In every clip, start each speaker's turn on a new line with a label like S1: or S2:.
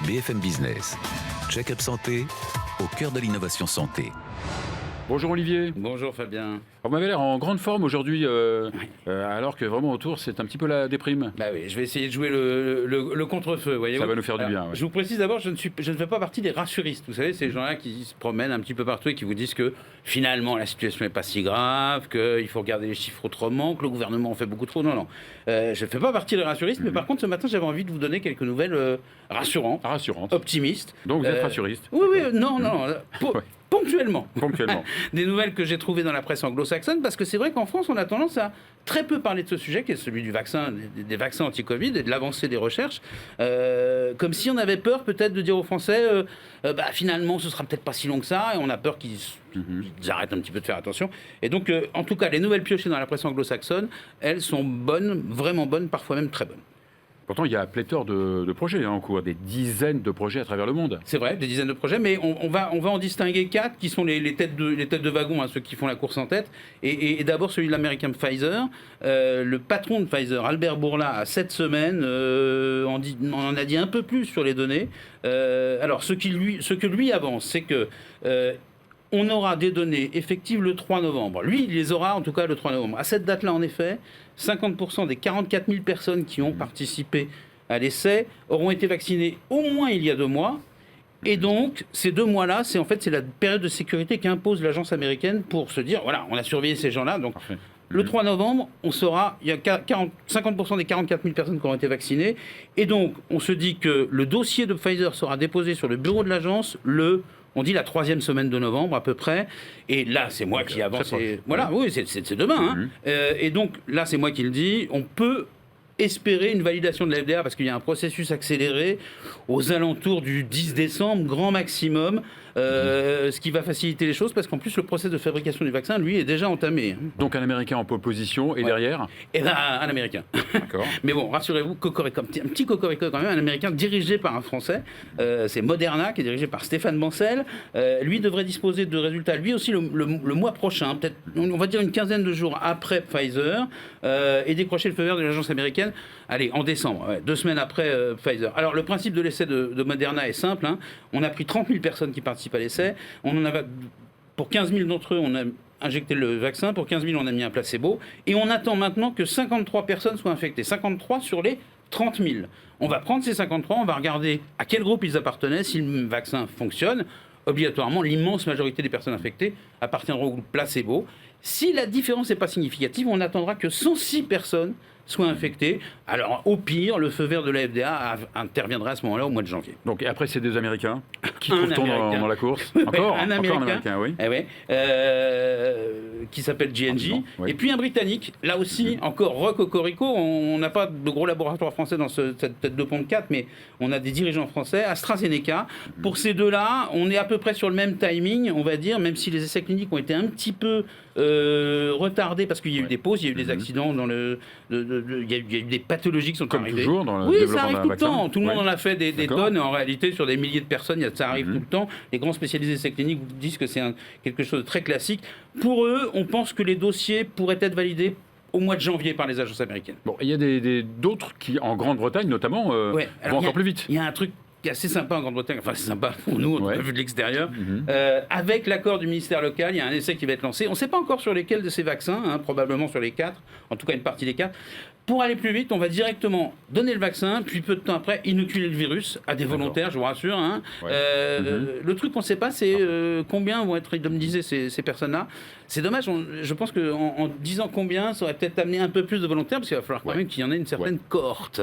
S1: BFM Business. Check-up santé au cœur de l'innovation santé.
S2: Bonjour Olivier.
S3: Bonjour Fabien.
S2: Vous m'avez l'air en grande forme aujourd'hui, alors que vraiment autour c'est un petit peu la déprime.
S3: Bah oui, je vais essayer de jouer le contre-feu, voyez-vous.
S2: Ça va nous faire du bien. Ouais.
S3: Je vous précise d'abord, je ne fais pas partie des rassuristes. Vous savez, ces gens-là qui se promènent un petit peu partout et qui vous disent que finalement la situation n'est pas si grave, qu'il faut regarder les chiffres autrement, que le gouvernement en fait beaucoup trop. Non. Je ne fais pas partie des rassuristes, mais par contre ce matin j'avais envie de vous donner quelques nouvelles rassurantes, optimistes.
S2: Donc vous êtes rassuriste.
S3: Oui, non.
S2: Ouais.
S3: Ponctuellement.
S2: Des
S3: nouvelles que j'ai trouvées dans la presse anglo-saxonne, parce que c'est vrai qu'en France, on a tendance à très peu parler de ce sujet, qui est celui du vaccin, des vaccins anti-Covid et de l'avancée des recherches, comme si on avait peur peut-être de dire aux Français, finalement, ce sera peut-être pas si long que ça, et on a peur qu'ils arrêtent un petit peu de faire attention. Et donc, en tout cas, les nouvelles piochées dans la presse anglo-saxonne, elles sont bonnes, vraiment bonnes, parfois même très bonnes.
S2: Pourtant, il y a pléthore de projets en cours, des dizaines de projets à travers le monde.
S3: C'est vrai, des dizaines de projets, mais on va en distinguer 4 qui sont les têtes de wagon, ceux qui font la course en tête. Et d'abord celui de l'américain Pfizer. Le patron de Pfizer, Albert Bourla, cette semaine, en a dit un peu plus sur les données. Alors, ce que lui avance, c'est que on aura des données effectives le 3 novembre. Lui, il les aura en tout cas le 3 novembre. À cette date-là, en effet, 50% des 44 000 personnes qui ont participé à l'essai auront été vaccinées au moins il y a 2 mois. Et donc, ces 2 mois-là, c'est la période de sécurité qu'impose l'agence américaine pour se dire, voilà, on a surveillé ces gens-là. Donc, le 3 novembre, on saura, il y a 50% des 44 000 personnes qui auront été vaccinées. Et donc, on se dit que le dossier de Pfizer sera déposé sur le bureau de l'agence on dit la 3e semaine de novembre à peu près. Et là, c'est moi qui avance. Voilà, oui, c'est demain. Et donc, là, c'est moi qui le dis. On peut espérer une validation de la FDA parce qu'il y a un processus accéléré aux alentours du 10 décembre, grand maximum, ce qui va faciliter les choses parce qu'en plus le processus de fabrication du vaccin, lui, est déjà entamé.
S2: Donc un Américain en pole position et derrière
S3: et ben, un Américain.
S2: D'accord.
S3: Mais bon, rassurez-vous, un petit cocorico quand même, un Américain dirigé par un Français, c'est Moderna, qui est dirigé par Stéphane Bancel. Lui devrait disposer de résultats, lui aussi, le mois prochain, peut-être, on va dire une quinzaine de jours après Pfizer, et décrocher le feu vert de l'agence américaine, allez, en décembre, 2 semaines après Pfizer. Alors, le principe de l'essai de Moderna est simple. On a pris 30 000 personnes qui participent à l'essai. Pour 15 000 d'entre eux, on a injecté le vaccin. Pour 15 000, on a mis un placebo. Et on attend maintenant que 53 personnes soient infectées. 53 sur les 30 000. On va prendre ces 53, on va regarder à quel groupe ils appartenaient, si le vaccin fonctionne. Obligatoirement, l'immense majorité des personnes infectées appartiendront au groupe placebo. Si la différence n'est pas significative, on attendra que 106 personnes soient infectées. Alors, au pire, le feu vert de la FDA interviendra à ce moment-là, au mois de janvier.
S2: Donc, et après, c'est des Américains qui trouve-t-on dans la course Encore
S3: un Américain,
S2: oui.
S3: Qui s'appelle J&J.
S2: Oui.
S3: Et puis un Britannique. Là aussi, encore Cocorico. On n'a pas de gros laboratoire français dans cette tête de pont de 4, mais on a des dirigeants français. AstraZeneca. Pour ces deux-là, on est à peu près sur le même timing, on va dire, même si les essais cliniques ont été un petit peu retardés parce qu'il y a eu des pauses, il y a eu des accidents il y a eu des pathologies qui sont
S2: comme
S3: arrivées.
S2: Toujours dans le
S3: oui,
S2: développement
S3: ça arrive
S2: d'un
S3: tout le
S2: vaccin.
S3: temps. Tout le monde en a fait des tonnes. En réalité, sur des milliers de personnes, ça arrive tout le temps. Les grands spécialisés d'essais cliniques vous disent que c'est quelque chose de très classique. Pour eux, on pense que les dossiers pourraient être validés au mois de janvier par les agences américaines.
S2: Bon, il y a d'autres qui, en Grande-Bretagne notamment, vont encore plus vite.
S3: Il y a un truc qui est assez sympa en Grande-Bretagne, enfin c'est sympa pour nous, on a vu de l'extérieur. Avec l'accord du ministère local, il y a un essai qui va être lancé. On ne sait pas encore sur lesquels de ces vaccins, probablement sur les 4, en tout cas une partie des 4. Pour aller plus vite, on va directement donner le vaccin, puis peu de temps après, inoculer le virus à des volontaires, je vous rassure. Le truc qu'on ne sait pas, c'est combien vont être indemnisées ces personnes-là. C'est dommage, je pense qu'en disant combien, ça aurait peut-être amené un peu plus de volontaires, parce qu'il va falloir quand même qu'il y en ait une certaine cohorte.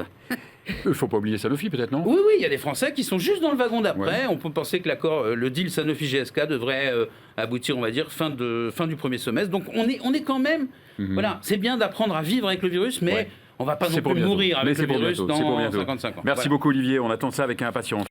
S2: Il ne faut pas oublier Sanofi, peut-être, non ?
S3: Oui, il y a des Français qui sont juste dans le wagon d'après. On peut penser que le deal Sanofi-GSK devrait aboutir, on va dire, fin du premier semestre. Donc on est quand même... Voilà, c'est bien d'apprendre à vivre avec le virus, mais on ne va pas non plus mourir avec le virus dans 55 ans.
S2: Merci beaucoup, Olivier. On attend ça avec impatience.